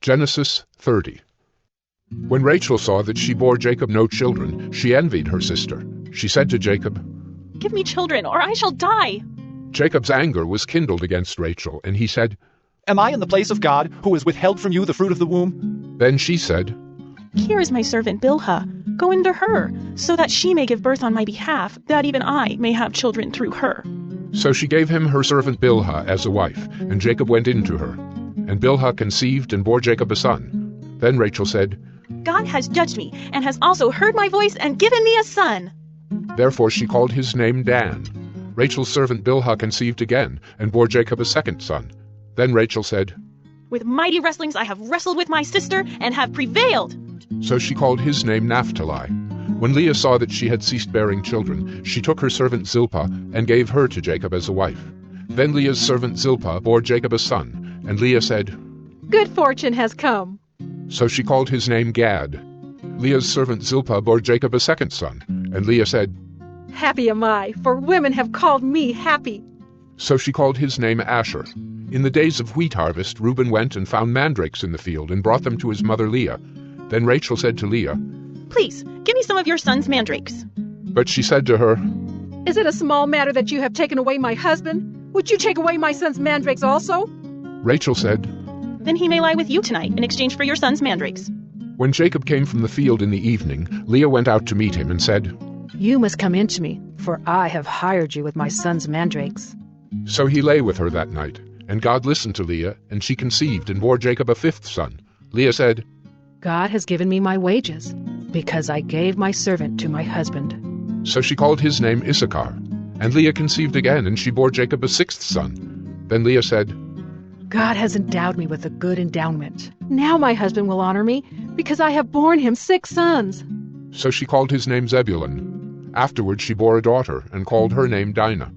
Genesis 30. When Rachel saw that she bore Jacob no children, she envied her sister. She said to Jacob, "Give me children, or I shall die." Jacob's anger was kindled against Rachel, and he said, Am I in the place of God, who has withheld from you the fruit of the womb? Then she said, "Here is my servant Bilhah. Go into her, so that she may give birth on my behalf, that even I may have children through her." So she gave him her servant Bilhah as a wife, and Jacob went in to her. And Bilhah conceived and bore Jacob a son. Then Rachel said, "God has judged me, and has also heard my voice and given me a son." Therefore she called his name Dan. Rachel's servant Bilhah conceived again, and bore Jacob a second son. Then Rachel said, "With mighty wrestlings I have wrestled with my sister, and have prevailed." So she called his name Naphtali. When Leah saw that she had ceased bearing children, she took her servant Zilpah, and gave her to Jacob as a wife. Then Leah's servant Zilpah bore Jacob a son, and Leah said, "Good fortune has come." So she called his name Gad. Leah's servant Zilpah bore Jacob a second son, and Leah said, "Happy am I, for women have called me happy." So she called his name Asher. In the days of wheat harvest, Reuben went and found mandrakes in the field and brought them to his mother Leah. Then Rachel said to Leah, "Please, give me some of your son's mandrakes." But she said to her, Is it a small matter that you have taken away my husband? Would you take away my son's mandrakes also? Rachel said, "Then he may lie with you tonight in exchange for your son's mandrakes." When Jacob came from the field in the evening, Leah went out to meet him and said, You must come in to me, for I have hired you with my son's mandrakes. So he lay with her that night. And God listened to Leah, and she conceived and bore Jacob a fifth son. Leah said, God has given me my wages, because I gave my servant to my husband. So she called his name Issachar. And Leah conceived again, and she bore Jacob a sixth son. Then Leah said, God has endowed me with a good endowment. Now my husband will honor me, because I have borne him 6 sons. So she called his name Zebulun. Afterward she bore a daughter, and called her name Dinah.